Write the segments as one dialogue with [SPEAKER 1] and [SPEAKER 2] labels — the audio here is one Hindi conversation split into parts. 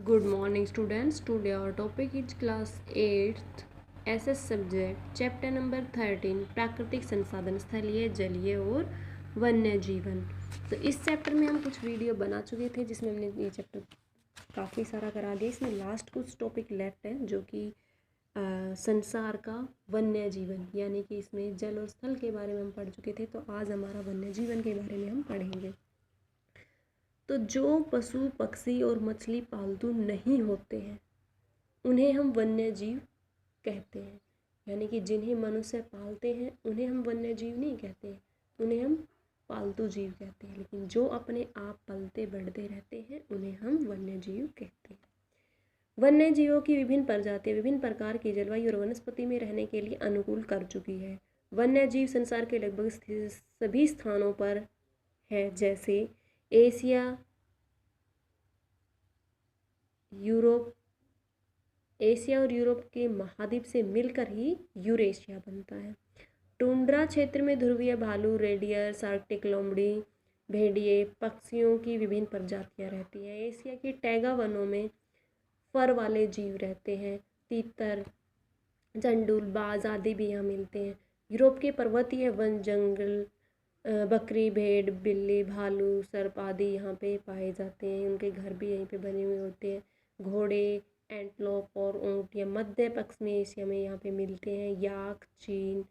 [SPEAKER 1] Good morning students. Today our topic is class 8th SS subject chapter number 13 प्राकृतिक संसाधन स्थलीय जलीय और वन्य जीवन। तो इस चैप्टर में हम कुछ वीडियो बना चुके थे जिसमें हमने ये चैप्टर काफ़ी सारा करा दिया। इसमें लास्ट कुछ टॉपिक लेफ्ट है जो कि संसार का वन्य जीवन, यानी कि इसमें जल और स्थल के बारे में हम पढ़ चुके थे। तो आज हमारा वन्य जीवन के बारे में हम पढ़ेंगे। तो जो पशु पक्षी और मछली पालतू नहीं होते हैं उन्हें हम वन्य जीव कहते हैं, यानी कि जिन्हें मनुष्य पालते हैं उन्हें हम वन्य जीव नहीं कहते हैं, उन्हें हम पालतू जीव कहते हैं। लेकिन जो अपने आप पलते बढ़ते रहते हैं उन्हें हम वन्य जीव कहते हैं। वन्य जीवों की विभिन्न प्रजातियां विभिन्न प्रकार की जलवायु और वनस्पति में रहने के लिए अनुकूल कर चुकी है। वन्य जीव संसार के लगभग सभी स्थानों पर है, जैसे एशिया, और यूरोप के महाद्वीप से मिलकर ही यूरेशिया बनता है। टुंड्रा क्षेत्र में ध्रुवीय भालू, रेडियर्स, आर्कटिक लोमड़ी, भेड़िए, पक्षियों की विभिन्न प्रजातियां रहती हैं। एशिया की टैगा वनों में फर वाले जीव रहते हैं, तीतर, चंडूल, बाज आदि भी यहाँ मिलते हैं। यूरोप के पर्वतीय वन, जंगल, बकरी, भेड़, बिल्ली, भालू, सर्प आदि यहाँ पे पाए जाते हैं। उनके घर भी यहीं पे बने हुए होते हैं। घोड़े, एंटलोप और ऊँट या मध्य पश्चिमी एशिया में यहाँ पे मिलते हैं। याक चीन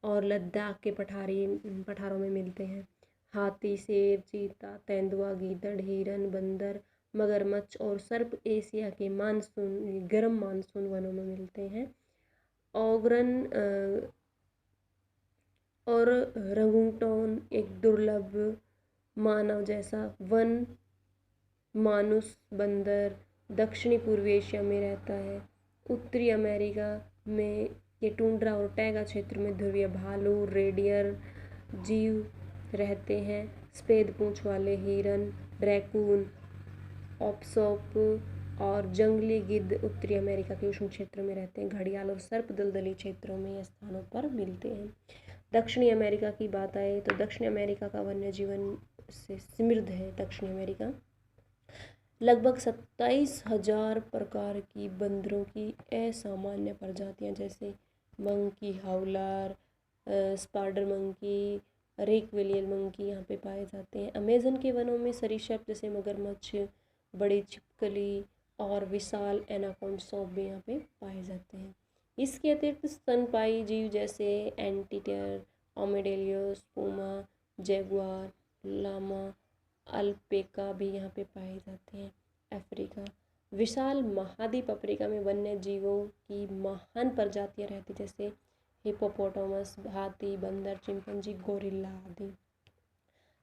[SPEAKER 1] और लद्दाख के पठारों में मिलते हैं। हाथी, शेर, चीता, तेंदुआ, गीदड़, हिरन, बंदर, मगरमच्छ और सर्प एशिया के गर्म मानसून वनों में मिलते हैं। ऑगरन और रंगूटन एक दुर्लभ मानव जैसा वन मानुस बंदर दक्षिणी पूर्वी एशिया में रहता है। उत्तरी अमेरिका में ये टुंड्रा और टैगा क्षेत्र में ध्रुवीय भालू, रेडियर जीव रहते हैं। सफ़ेद पूंछ वाले हिरन, रैकून, ऑप्सोप और जंगली गिद्ध उत्तरी अमेरिका के उष्ण क्षेत्र में रहते हैं। घड़ियाल और सर्प दलदली क्षेत्रों में यह स्थानों पर मिलते हैं। दक्षिणी अमेरिका की बात आए तो दक्षिणी अमेरिका का वन्य जीवन से समृद्ध है। दक्षिणी अमेरिका लगभग 27,000 प्रकार की बंदरों की असामान्य प्रजातियां जैसे मंकी, हाउलर, स्पाइडर मंकी, रेकवेलियल मंकी यहाँ पे पाए जाते हैं। अमेज़न के वनों में सरीसृप जैसे मगरमच्छ, बड़ी छिपकली और विशाल एनाकोंडा सांप भी यहाँ पे पाए जाते हैं। इसके अतिरिक्त स्तनपायी जीव जैसे एंटीटर, ओमेडेलियोस, पूमा, जैगुआर, लामा, अल्पेका भी यहाँ पे पाए जाते हैं। अफ्रीका, विशाल महाद्वीप अफ्रीका में वन्य जीवों की महान प्रजातियाँ रहती जैसे हिप्पोपोटामस, हाथी, बंदर, चिंपैंजी, गोरिल्ला आदि।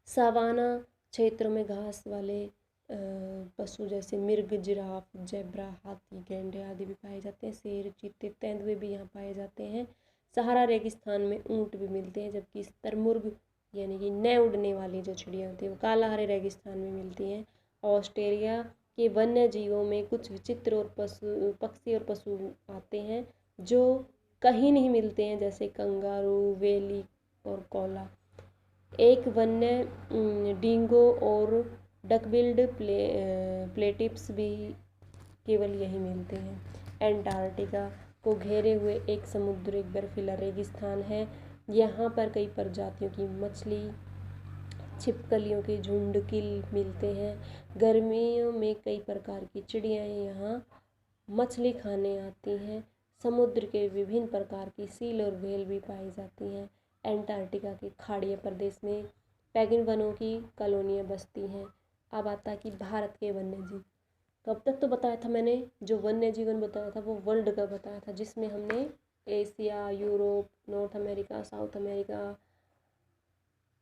[SPEAKER 1] सवाना क्षेत्रों में घास वाले पशु जैसे मिर्ग, जिराफ, जेब्रा, हाथी, गैंडे आदि भी पाए जाते हैं। शेर, चीते, तेंदुए भी यहाँ पाए जाते हैं। सहारा रेगिस्तान में ऊँट भी मिलते हैं, जबकि स्तरमुर्ग यानी कि न उड़ने वाली जो चिड़िया होती है वो कालाहारे रेगिस्तान में मिलती हैं। ऑस्ट्रेलिया के वन्य जीवों में कुछ विचित्र और पक्षी और पशु आते हैं जो कहीं नहीं मिलते हैं, जैसे कंगारू, वेली और कोला। एक वन्य डिंगो और डकबिल्ड प्लेटिप्स भी केवल यही मिलते हैं। एंटार्क्टिका को घेरे हुए एक समुद्र एक बर्फीला रेगिस्तान है। यहाँ पर कई प्रजातियों की मछली, छिपकलियों के झुंड मिलते हैं। गर्मियों में कई प्रकार की चिड़ियाँ यहाँ मछली खाने आती हैं। समुद्र के विभिन्न प्रकार की सील और व्हेल भी पाई जाती हैं। एंटार्क्टिका के खाड़ीय प्रदेश में पेंगुइन वनों की कॉलोनियाँ बसती हैं। अब आता है कि भारत के वन्य जीव। कब तक तो बताया था मैंने, जो वन्य जीवन बताया था वो वर्ल्ड का बताया था, जिसमें हमने Asia, Europe, north America, south America,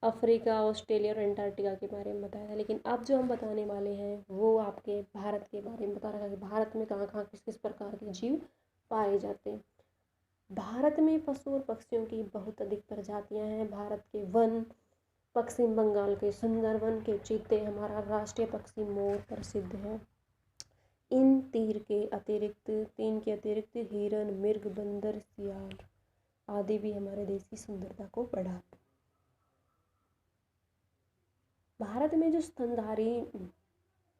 [SPEAKER 1] Africa, Australia और अंटार्कटिका के बारे में बताया था। लेकिन अब जो हम बताने वाले हैं वो आपके भारत के बारे में बता रहा है कि भारत में कहाँ कहाँ किस किस प्रकार के जीव पाए जाते हैं। भारत में पशु और पक्षियों की बहुत अधिक प्रजातियां हैं। भारत के वन, पश्चिम बंगाल के सुंदरवन के चीते, हमारा राष्ट्रीय पक्षी मोर प्रसिद्ध है। इन तीन के अतिरिक्त हिरन, मिर्ग, बंदर, सियार आदि भी हमारे देश की सुंदरता को बढ़ाते हैं। भारत में जो स्तनधारी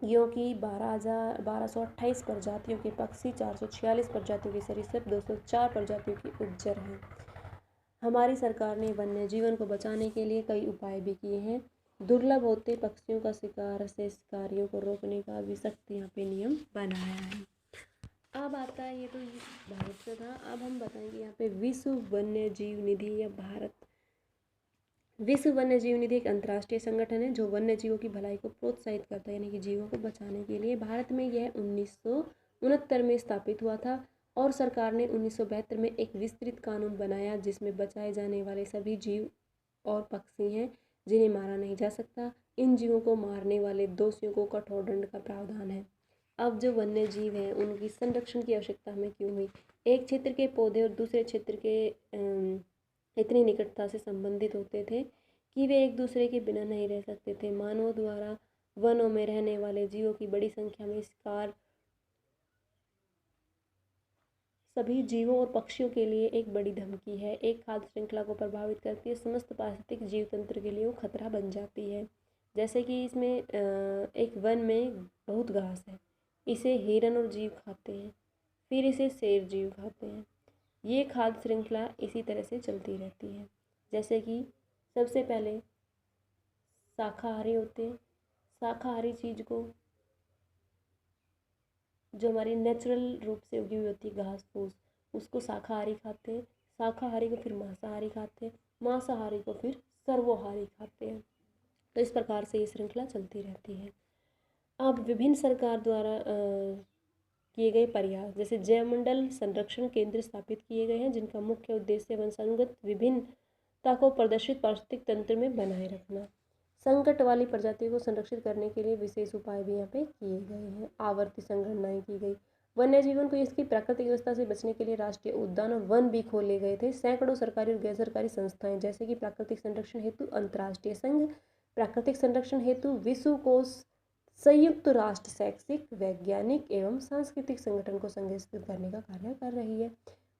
[SPEAKER 1] यों की 1228 प्रजातियों के पक्षी, 446 प्रजातियों के सरीसृप, 204 प्रजातियों की उभचर हैं। हमारी सरकार ने वन्य जीवन को बचाने के लिए कई उपाय भी किए हैं। दुर्लभ होते पक्षियों का शिकार से शिकारियों को रोकने का भी सख्त यहाँ पे नियम बनाया है। अब आता है, ये तो भारत का था। अब हम बताएंगे यहाँ पे विश्व वन्य जीव निधि या भारत। विश्व वन्य जीव निधि एक अंतर्राष्ट्रीय संगठन है जो वन्य जीवों की भलाई को प्रोत्साहित करता है, यानी कि जीवों को बचाने के लिए। भारत में यह 1969 में स्थापित हुआ था और सरकार ने 1972 में एक विस्तृत कानून बनाया जिसमें बचाए जाने वाले सभी जीव और पक्षी हैं जिन्हें मारा नहीं जा सकता। इन जीवों को मारने वाले दोषियों को कठोर दंड का प्रावधान है। अब जो वन्य जीव हैं उनकी संरक्षण की आवश्यकता हमें क्यों हुई? एक क्षेत्र के पौधे और दूसरे क्षेत्र के इतनी निकटता से संबंधित होते थे कि वे एक दूसरे के बिना नहीं रह सकते थे। मानवों द्वारा वनों में रहने वाले जीवों की बड़ी संख्या में शिकार सभी जीवों और पक्षियों के लिए एक बड़ी धमकी है। एक खाद्य श्रृंखला को प्रभावित करती है, समस्त पारिस्थितिक जीव तंत्र के लिए वो खतरा बन जाती है। जैसे कि इसमें एक वन में बहुत घास है, इसे हिरन और जीव खाते हैं, फिर इसे शेर जीव खाते हैं। ये खाद्य श्रृंखला इसी तरह से चलती रहती है। जैसे कि सबसे पहले शाकाहारी होते हैं, शाकाहारी चीज़ को जो हमारी नेचुरल रूप से उगी हुई होती है घास फूस, उसको शाकाहारी खाते हैं। शाकाहारी को फिर मांसाहारी खाते हैं, मांसाहारी को फिर सर्वोहारी खाते हैं। तो इस प्रकार से ये श्रृंखला चलती रहती है। अब विभिन्न सरकार द्वारा किए गए प्रयास, जैसे जैवमंडल संरक्षण केंद्र स्थापित किए गए हैं जिनका मुख्य उद्देश्य वन संगत विभिन्नता को प्रदर्शित पारिस्थितिक तंत्र में बनाए रखना। संकट वाली प्रजातियों को संरक्षित करने के लिए विशेष उपाय भी यहाँ पे किए गए हैं। आवर्ती संगणनाएं की गई। वन्य जीवन को इसकी प्राकृतिक व्यवस्था से बचने के लिए राष्ट्रीय उद्यान और वन भी खोले गए थे। सैकड़ों सरकारी और गैर सरकारी संस्थाएं जैसे कि प्राकृतिक संरक्षण हेतु अंतर्राष्ट्रीय संघ, प्राकृतिक संरक्षण हेतु विश्व कोष, संयुक्त राष्ट्र शैक्षिक, वैज्ञानिक एवं सांस्कृतिक संगठन को संगठित करने का कार्य कर रही है।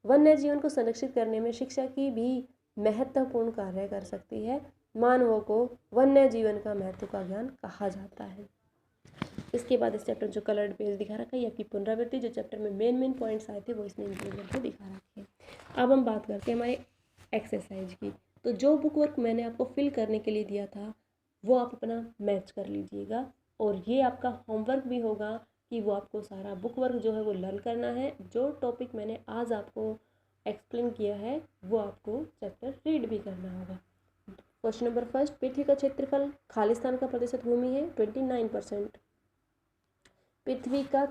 [SPEAKER 1] वन्य जीवन को संरक्षित करने में शिक्षा की भी महत्वपूर्ण कार्य कर सकती है। मानवों को वन्य जीवन का महत्व का ज्ञान कहा जाता है। इसके बाद इस चैप्टर जो कलर्ड पेज दिखा रखा है, आपकी पुनरावृत्ति जो चैप्टर में मेन पॉइंट्स आए थे वो इसने इंक्लूड करके दिखा रखे हैं। अब हम बात करते हैं हमारे एक्सरसाइज की। तो जो बुक वर्क मैंने आपको फिल करने के लिए दिया था वो आप अपना मैच कर लीजिएगा, और ये आपका होमवर्क भी होगा कि वो आपको सारा बुक वर्क जो है वो लर्न करना है। जो टॉपिक मैंने आज आपको एक्सप्लेन किया है वो आपको चैप्टर रीड भी करना होगा। क्वेश्चन नंबर फर्स्ट, पृथ्वी का क्षेत्रफल खालिस्तान का प्रतिशत भूमि है 29%। पृथ्वी का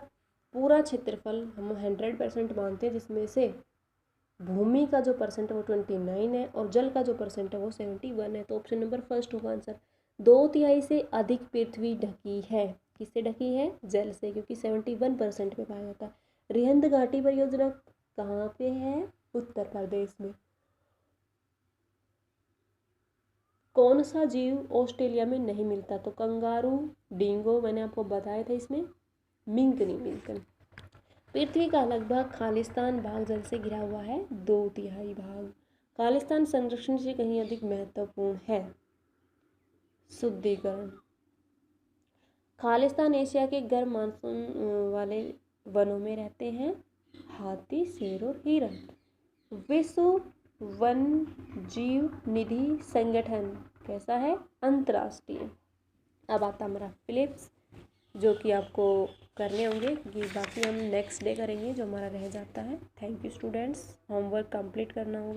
[SPEAKER 1] पूरा क्षेत्रफल हम 100% मानते हैं, जिसमें से भूमि का जो परसेंट है वो 29 है और जल का जो परसेंट है वो 71 है। तो ऑप्शन नंबर फर्स्ट होगा आंसर। 2/3 से अधिक पृथ्वी ढकी है। किससे ढकी है? जल से, क्योंकि 71% में पाया जाता है। रिहंद घाटी परियोजना कहाँ पे है? उत्तर प्रदेश में। कौन सा जीव ऑस्ट्रेलिया में नहीं मिलता? तो कंगारू, डिंगो, मैंने आपको बताया था इसमें मिंक नहीं मिलते। पृथ्वी का लगभग खालिस्तान भाग जल से घिरा हुआ है, 2/3 भाग। खालिस्तान संरक्षण से कहीं अधिक महत्वपूर्ण है। शुद्धिकरण। खालिस्तान एशिया के गर्म मानसून वाले वनों में रहते हैं हाथी, शेर और हिरन। विश्व वन जीव निधि संगठन कैसा है? अंतर्राष्ट्रीय। अब आता हमारा फिलिप्स, जो कि आपको करने होंगे, कि बाकी हम नेक्स्ट डे करेंगे जो हमारा रह जाता है। Thank you students, homework complete करना होगा।